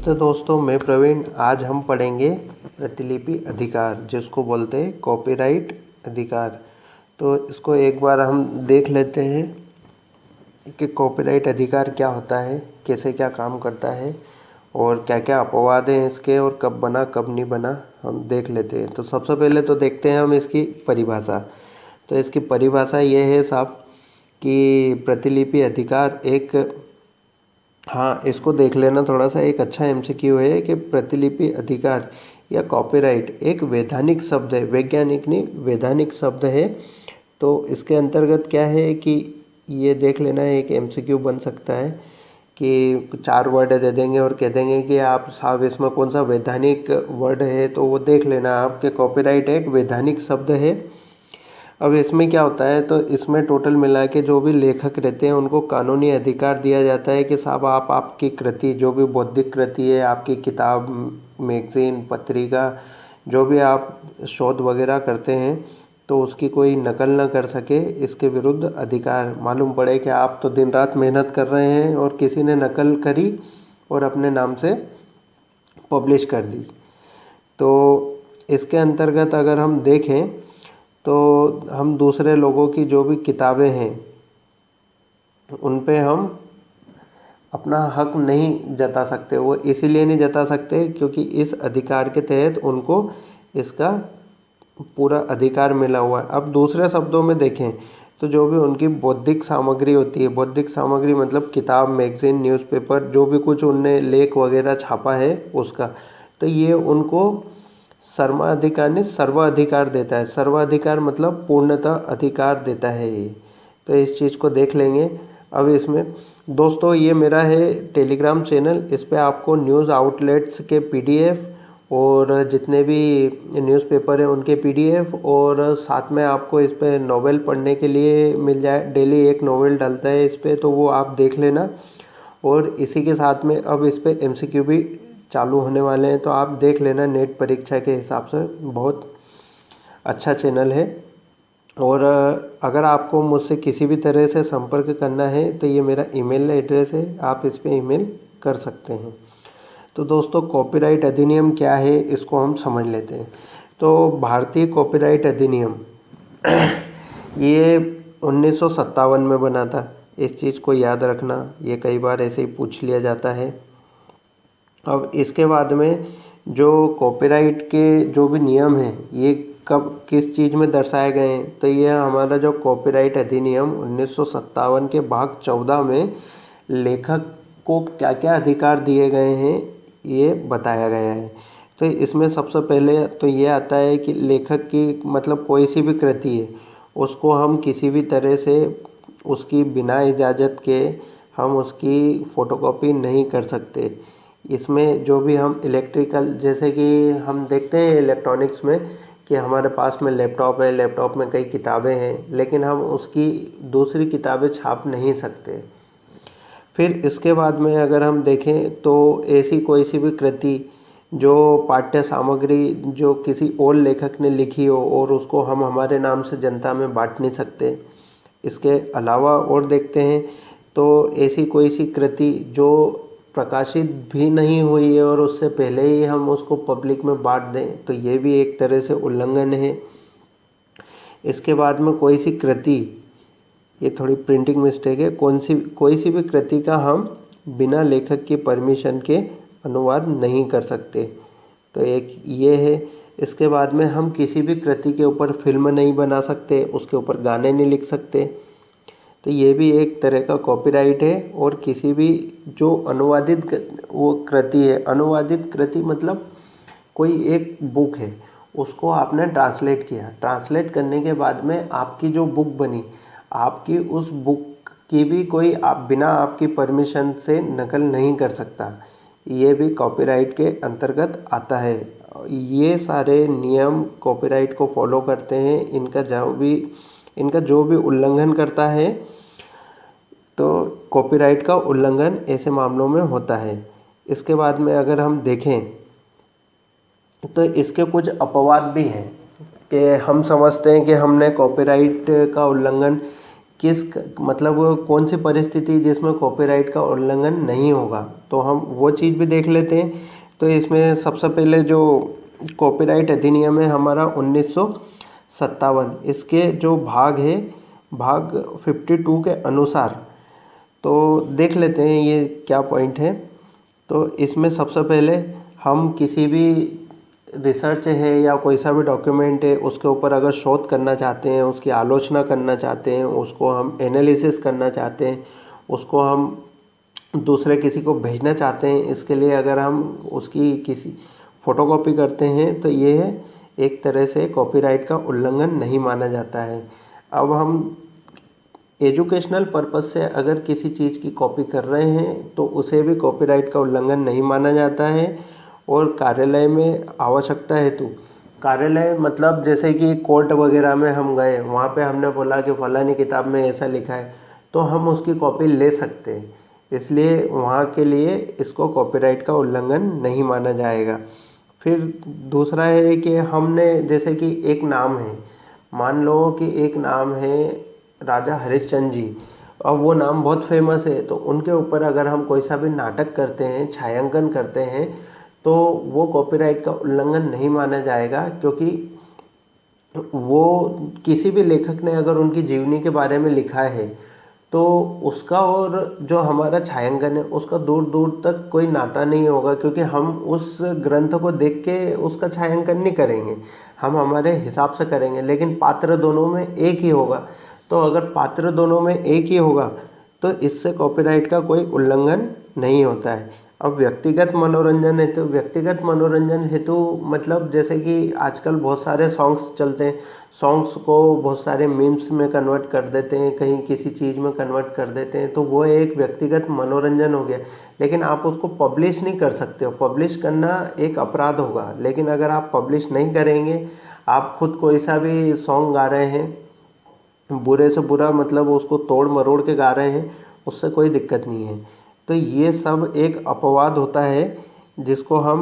नमस्ते दोस्तों, मैं प्रवीण। आज हम पढ़ेंगे प्रतिलिपि अधिकार, जिसको बोलते हैं कॉपीराइट अधिकार। तो इसको एक बार हम देख लेते हैं कि कॉपीराइट अधिकार क्या होता है, कैसे क्या काम करता है और क्या क्या अपवाद हैं इसके, और कब बना कब नहीं बना, हम देख लेते हैं। तो सबसे पहले तो देखते हैं हम इसकी परिभाषा। तो इसकी परिभाषा ये है साहब कि प्रतिलिपि अधिकार एक, हाँ इसको देख लेना थोड़ा सा, एक अच्छा एमसीक्यू है कि प्रतिलिपि अधिकार या कॉपीराइट एक वैधानिक शब्द है, वैज्ञानिक नहीं वैधानिक शब्द है। तो इसके अंतर्गत क्या है कि ये देख लेना, एक एमसीक्यू बन सकता है कि 4 वर्ड दे देंगे और कह देंगे कि आप साहब इसमें कौन सा वैधानिक वर्ड है, तो वो देख लेना आप कि कॉपीराइट एक वैधानिक शब्द है। अब इसमें क्या होता है, तो इसमें टोटल मिला के जो भी लेखक रहते हैं उनको कानूनी अधिकार दिया जाता है कि साहब आप आपकी कृति, जो भी बौद्धिक कृति है, आपकी किताब, मैगज़ीन, पत्रिका, जो भी आप शोध वगैरह करते हैं, तो उसकी कोई नकल ना कर सके, इसके विरुद्ध अधिकार। मालूम पड़े कि आप तो दिन रात मेहनत कर रहे हैं और किसी ने नकल करी और अपने नाम से पब्लिश कर दी। तो इसके अंतर्गत अगर हम देखें तो हम दूसरे लोगों की जो भी किताबें हैं उन पे हम अपना हक नहीं जता सकते। वो इसीलिए नहीं जता सकते क्योंकि इस अधिकार के तहत उनको इसका पूरा अधिकार मिला हुआ है। अब दूसरे शब्दों में देखें तो जो भी उनकी बौद्धिक सामग्री होती है, बौद्धिक सामग्री मतलब किताब, मैगज़ीन, न्यूज़पेपर, जो भी कुछ उनने लेख वगैरह छापा है उसका, तो ये उनको सर्वाधिकार ने सर्वाधिकार देता है। सर्वाधिकार मतलब पूर्णतः अधिकार देता है ये। तो इस चीज़ को देख लेंगे। अब इसमें दोस्तों ये मेरा है टेलीग्राम चैनल, इस पे आपको न्यूज़ आउटलेट्स के पीडीएफ और जितने भी न्यूज़पेपर हैं उनके पीडीएफ, और साथ में आपको इस पे नॉवेल पढ़ने के लिए मिल जाए। डेली एक नॉवेल डलता है इस पे, तो वो आप देख लेना। और इसी के साथ में अब इस पे एमसीक्यू भी चालू होने वाले हैं, तो आप देख लेना। नेट परीक्षा के हिसाब से बहुत अच्छा चैनल है। और अगर आपको मुझसे किसी भी तरह से संपर्क करना है तो ये मेरा ईमेल एड्रेस है, आप इस पे ईमेल कर सकते हैं। तो दोस्तों कॉपीराइट अधिनियम क्या है, इसको हम समझ लेते हैं। तो भारतीय कॉपीराइट अधिनियम ये 1957 में बना था। इस चीज़ को याद रखना, ये कई बार ऐसे ही पूछ लिया जाता है। अब इसके बाद में जो कॉपीराइट के जो भी नियम हैं ये कब किस चीज़ में दर्शाए गए हैं, तो ये हमारा जो कॉपीराइट अधिनियम 1957 के भाग 14 में लेखक को क्या क्या अधिकार दिए गए हैं ये बताया गया है। तो इसमें सबसे पहले तो ये आता है कि लेखक की मतलब कोई सी भी कृति है उसको हम किसी भी तरह से उसकी बिना इजाज़त के हम उसकी फ़ोटोकॉपी नहीं कर सकते। इसमें जो भी हम इलेक्ट्रिकल, जैसे कि हम देखते हैं इलेक्ट्रॉनिक्स में कि हमारे पास में लैपटॉप है, लैपटॉप में कई किताबें हैं, लेकिन हम उसकी दूसरी किताबें छाप नहीं सकते। फिर इसके बाद में अगर हम देखें तो ऐसी कोई सी भी कृति जो पाठ्य सामग्री जो किसी और लेखक ने लिखी हो और उसको हम हमारे नाम से जनता में बांट नहीं सकते। इसके अलावा और देखते हैं तो ऐसी कोई सी कृति जो प्रकाशित भी नहीं हुई है और उससे पहले ही हम उसको पब्लिक में बांट दें, तो ये भी एक तरह से उल्लंघन है। इसके बाद में कोई सी कृति, ये थोड़ी प्रिंटिंग मिस्टेक है, कोई सी भी कृति का हम बिना लेखक की परमिशन के अनुवाद नहीं कर सकते, तो एक ये है। इसके बाद में हम किसी भी कृति के ऊपर फिल्म नहीं बना सकते, उसके ऊपर गाने नहीं लिख सकते, तो ये भी एक तरह का कॉपीराइट है। और किसी भी जो अनुवादित वो कृति है, अनुवादित कृति मतलब कोई एक बुक है उसको आपने ट्रांसलेट किया, ट्रांसलेट करने के बाद में आपकी जो बुक बनी, आपकी उस बुक की भी कोई आप बिना आपकी परमिशन से नकल नहीं कर सकता, ये भी कॉपीराइट के अंतर्गत आता है। ये सारे नियम कॉपीराइट को फॉलो करते हैं। इनका जो भी उल्लंघन करता है तो कॉपीराइट का उल्लंघन ऐसे मामलों में होता है। इसके बाद में अगर हम देखें तो इसके कुछ अपवाद भी हैं कि हम समझते हैं कि हमने कॉपीराइट का उल्लंघन किस मतलब कौन सी परिस्थिति जिसमें कॉपीराइट का उल्लंघन नहीं होगा, तो हम वो चीज़ भी देख लेते हैं। तो इसमें सबसे पहले जो कॉपीराइट अधिनियम है हमारा 1957, इसके जो भाग है, भाग 52 के अनुसार, तो देख लेते हैं ये क्या पॉइंट है। तो इसमें सबसे पहले हम किसी भी रिसर्च है या कोई सा भी डॉक्यूमेंट है उसके ऊपर अगर शोध करना चाहते हैं, उसकी आलोचना करना चाहते हैं, उसको हम एनालिसिस करना चाहते हैं, उसको हम दूसरे किसी को भेजना चाहते हैं, इसके लिए अगर हम उसकी किसी फ़ोटोकॉपी करते हैं तो ये एक तरह से कॉपीराइट का उल्लंघन नहीं माना जाता है। अब हम एजुकेशनल पर्पज़ से अगर किसी चीज़ की कॉपी कर रहे हैं तो उसे भी कॉपीराइट का उल्लंघन नहीं माना जाता है। और कार्यालय में आवश्यकता हेतु, कार्यालय मतलब जैसे कि कोर्ट वगैरह में हम गए, वहाँ पे हमने बोला कि फलानी किताब में ऐसा लिखा है, तो हम उसकी कॉपी ले सकते हैं, इसलिए वहाँ के लिए इसको कॉपीराइट का उल्लंघन नहीं माना जाएगा। फिर दूसरा है कि हमने जैसे कि एक नाम है, मान लो कि एक नाम है राजा हरिश्चंद्र जी, अब वो नाम बहुत फेमस है, तो उनके ऊपर अगर हम कोई सा भी नाटक करते हैं, छायांकन करते हैं, तो वो कॉपीराइट का उल्लंघन नहीं माना जाएगा, क्योंकि वो किसी भी लेखक ने अगर उनकी जीवनी के बारे में लिखा है तो उसका और जो हमारा छायांकन है उसका दूर दूर तक कोई नाता नहीं होगा, क्योंकि हम उस ग्रंथ को देख के उसका छायांकन नहीं करेंगे, हम हमारे हिसाब से करेंगे, लेकिन पात्र दोनों में एक ही होगा। तो अगर पात्र दोनों में एक ही होगा तो इससे कॉपीराइट का कोई उल्लंघन नहीं होता है। अब व्यक्तिगत मनोरंजन हेतु, व्यक्तिगत मनोरंजन हेतु मतलब जैसे कि आजकल बहुत सारे सॉन्ग्स चलते हैं, सॉन्ग्स को बहुत सारे मीम्स में कन्वर्ट कर देते हैं, कहीं किसी चीज़ में कन्वर्ट कर देते हैं, तो वो एक व्यक्तिगत मनोरंजन हो गया। लेकिन आप उसको पब्लिश नहीं कर सकते हो, पब्लिश करना एक अपराध होगा। लेकिन अगर आप पब्लिश नहीं करेंगे, आप खुद कोई सा भी सॉन्ग गा रहे हैं, बुरे से बुरा मतलब उसको तोड़ मरोड़ के गा रहे हैं, उससे कोई दिक्कत नहीं है। तो ये सब एक अपवाद होता है जिसको हम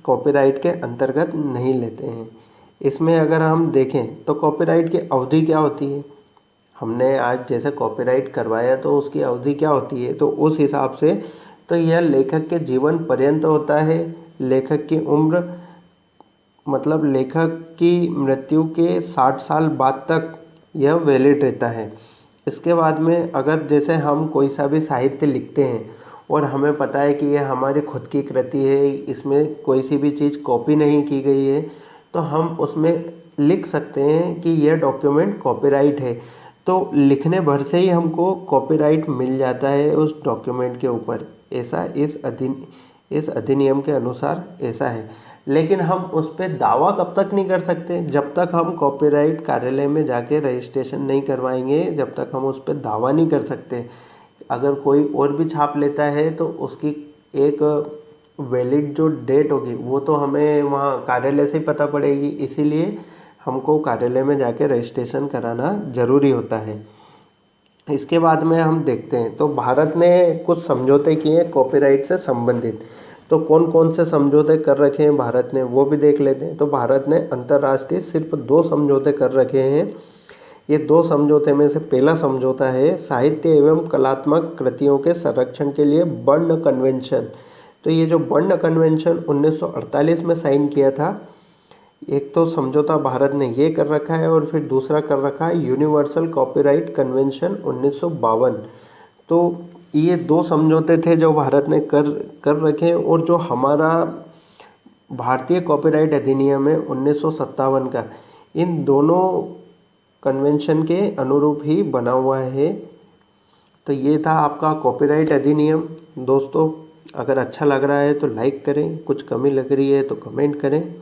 कॉपीराइट के अंतर्गत नहीं लेते हैं। इसमें अगर हम देखें तो कॉपीराइट की अवधि क्या होती है, हमने आज जैसे कॉपीराइट करवाया तो उसकी अवधि क्या होती है, तो उस हिसाब से तो यह लेखक के जीवन पर्यंत होता है। लेखक की उम्र मतलब लेखक की मृत्यु के 60 साल बाद तक यह वैलिड रहता है। इसके बाद में अगर जैसे हम कोई सा भी साहित्य लिखते हैं और हमें पता है कि यह हमारी खुद की कृति है, इसमें कोई सी भी चीज़ कॉपी नहीं की गई है, तो हम उसमें लिख सकते हैं कि यह डॉक्यूमेंट कॉपीराइट है। तो लिखने भर से ही हमको कॉपीराइट मिल जाता है उस डॉक्यूमेंट के ऊपर, ऐसा इस अधिनियम के अनुसार ऐसा है। लेकिन हम उस पर दावा कब तक नहीं कर सकते, जब तक हम कॉपीराइट कार्यालय में जाके रजिस्ट्रेशन नहीं करवाएंगे, जब तक हम उस पर दावा नहीं कर सकते। अगर कोई और भी छाप लेता है तो उसकी एक वैलिड जो डेट होगी वो तो हमें वहाँ कार्यालय से ही पता पड़ेगी, इसीलिए हमको कार्यालय में जाके रजिस्ट्रेशन कराना ज़रूरी होता है। इसके बाद में हम देखते हैं तो भारत ने कुछ समझौते किए हैं कॉपीराइट से संबंधित। तो कौन कौन से समझौते कर रखे हैं भारत ने, वो भी देख लेते हैं। तो भारत ने अंतर्राष्ट्रीय सिर्फ 2 समझौते कर रखे हैं। ये 2 समझौते में से पहला समझौता है साहित्य एवं कलात्मक कृतियों के संरक्षण के लिए बर्न कन्वेंशन। तो ये जो बर्न कन्वेंशन 1948 में साइन किया था, एक तो समझौता भारत ने ये कर रखा है और फिर दूसरा कर रखा है यूनिवर्सल कॉपीराइट कन्वेंशन 1952। तो ये 2 समझौते थे जो भारत ने कर रखे हैं। और जो हमारा भारतीय कॉपीराइट अधिनियम है 1957 का, इन दोनों कन्वेंशन के अनुरूप ही बना हुआ है। तो ये था आपका कॉपीराइट अधिनियम। दोस्तों, अगर अच्छा लग रहा है तो लाइक करें, कुछ कमी लग रही है तो कमेंट करें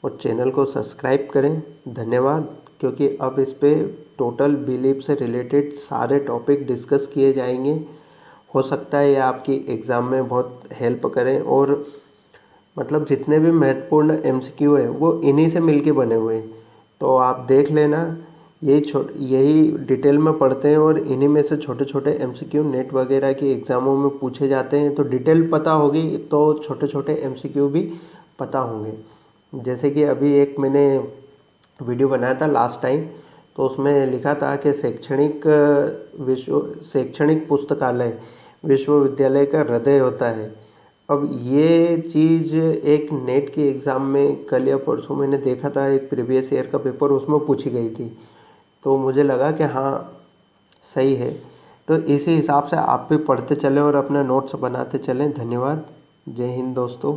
और चैनल को सब्सक्राइब करें। धन्यवाद। क्योंकि अब इस पे टोटल बिलीफ से रिलेटेड सारे टॉपिक डिस्कस किए जाएंगे। हो सकता है ये आपकी एग्ज़ाम में बहुत हेल्प करें, और मतलब जितने भी महत्वपूर्ण MCQ है वो इन्हीं से मिलके बने हुए हैं। तो आप देख लेना, यही डिटेल में पढ़ते हैं और इन्हीं में से छोटे छोटे MCQ नेट वगैरह के एग्ज़ामों में पूछे जाते हैं। तो डिटेल पता होगी तो छोटे छोटे MCQ भी पता होंगे। जैसे कि अभी एक मैंने वीडियो बनाया था लास्ट टाइम, तो उसमें लिखा था कि शैक्षणिक पुस्तकालय विश्वविद्यालय का हृदय होता है। अब ये चीज़ एक नेट के एग्ज़ाम में कल या परसों मैंने देखा था, एक प्रीवियस ईयर का पेपर उसमें पूछी गई थी। तो मुझे लगा कि हाँ, सही है। तो इसी हिसाब से आप भी पढ़ते चलें और अपना नोट्स बनाते चलें। धन्यवाद। जय हिंद दोस्तों।